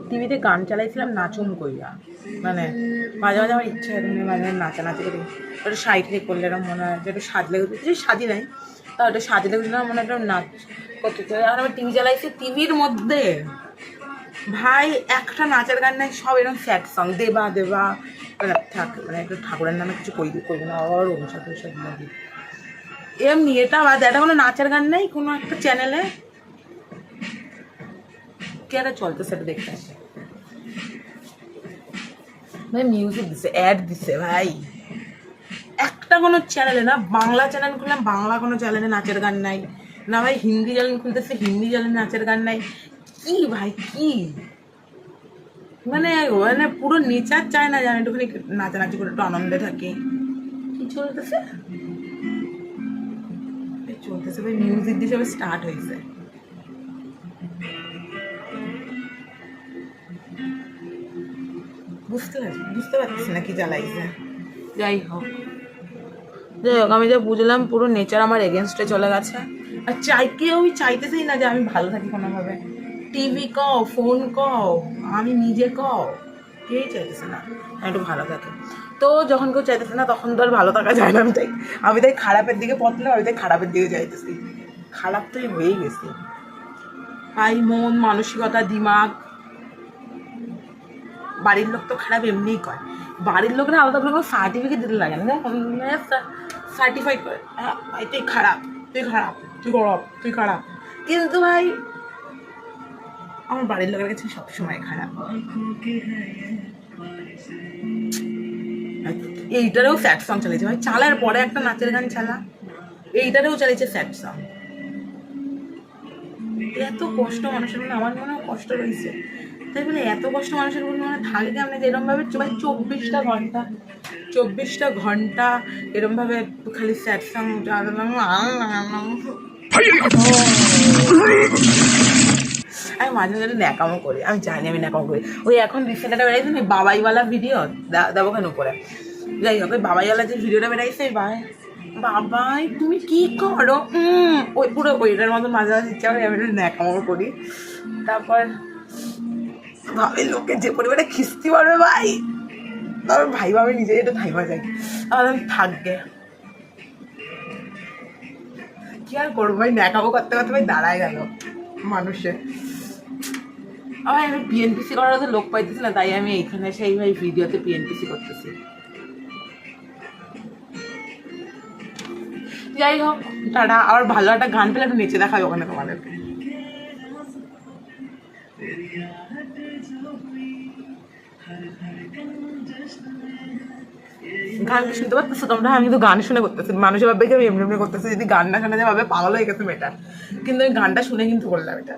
টিভিতে গান চালাইছিলাম নাচুম কইরা, মানে মাঝে মাঝে আমার ইচ্ছা হয় মাঝে মাঝে নাচানাচি করি, ওটা সাইডে করলে এরকম মনে হয় যে একটু সাজলে যে সাজি নাই, তা ওটা সাজলে না মনে হয় একটা নাচ করতে। আর আমার টিভি চালাইছি, টিভির মধ্যে ভাই একটা নাচের গান নাই, সব এরকম স্যাড সং, দেবা দেবা থাক, মানে একটু ঠাকুরের নামে কিছু করবো না, আবার অনুষাদ অনুষাদ লাগে এমনি। এটা বাদ, এটা কোনো নাচের গান নেই কোনো একটা চ্যানেলে, কে একটা চলতে সেটা দেখতে ভাই, মিউজিক দিছে, অ্যাড দিছে ভাই, একটা কোনো চ্যানেলে না, বাংলা চ্যানেল খুললাম বাংলা কোনো চ্যানেলে নাচের গান নাই, না ভাই হিন্দি চ্যানেল খুলতেছে হিন্দি চ্যানেলে নাচের গান নাই, কি ভাই কি, মানে মানে পুরো নেচার চায় না জানি একটুখানি নাচানাচি করে একটু আনন্দে থাকে। কি চলতেছে চলতেছে ভাই, মিউজিক দিয়ে সবাই স্টার্ট হয়েছে। বুঝতে পারছি না কি জ্বালাইছে। যাই হোক আমি যা বুঝলাম পুরো নেচার আমার এগেনস্টে চলে গেছে, আর কেউই চাইতেছেই না যে আমি ভালো থাকি কোনোভাবে। টিভি কও, ফোন কও, আমি নিজে কও, কেউই চাইতেছে না আমি একটু ভালো থাকি। তো যখন কেউ চাইতেছে না তখন তো আর ভালো থাকা যায় না, আমি তাই খারাপের দিকে পথলে, আমি তাই খারাপের দিকে যাইতেছি, খারাপ তো হয়েই গেছি ভাই, মন মানসিকতা দিমাগ। বাড়ির লোক তো খারাপ এমনিই কয়, বাড়ির লোকরা আলাদা করে সার্টিফিকেট দিতে লাগে না, সার্টিফাইড করে ভাই তুই খারাপ, তুই খারাপ, তুই গরব, তুই খারাপ। কিন্তু ভাই আমার বাড়ির লোকের কাছে সবসময় খারাপ। এইটারেও স্যাড সং চালিয়েছে ভাই, চালার পরে একটা নাচের গান চালা, এইটারেও চালিয়েছে স্যাড সং। এত কষ্ট মানুষের মনে, আমার মনে হয় কষ্ট রয়েছে, তাই বলে এত কষ্ট মানুষের মনে থাকে কেমন, যে এরমভাবে ভাই 24টা ঘন্টা এরমভাবে খালি স্যাড সং। আমি মাঝে মাঝে ন্যাকামো করি, আমি জানি আমি ন্যাকামো করি। ওই এখন রিসেন্ট একটা বেড়াইছে না বাবাইওয়ালা ভিডিও, দেবো কেন করে, যাই হোক ওই বাবাইওয়ালা যে ভিডিওটা বেড়াইছে, বাবাই তুমি কি করো, ওই পুরো ওইটার মতো মাঝে মাঝে ইচ্ছা হয় আমি একটু ন্যাকামো করি। তারপর ভাবে লোকে যে পরিমাণে খিস্তি পারবে ভাই, তারপর ভাই ভাবে নিজে একটু থাইমা যায়, আর আমি থাকবে কি আর করবো ভাই, ন্যাকামো করতে করতে ভাই দাঁড়ায় গেল মানুষের। আবার আমি পিএনপিসি করার তো লোক পাইতেছি না, তাই আমি এইখানে সেই ভাই ভিডিওতে পিএনপিসি করতেছি। যাই হোক টাটা, আবার ভালো একটা গান পেলে একটু নেচে দেখাবে ওখানে তোমাদেরকে। গান শুনতে পারতেছো তোমরা? আমি তো গান শুনে করতেছি, মানুষের ভাববে কি আমি এমনি এমনি করতেছি, যদি গান না শোনা যায় ভাবে পাগল হয়ে গেছে মেয়েটা, কিন্তু আমি গানটা শুনে কিন্তু করলাম এটা।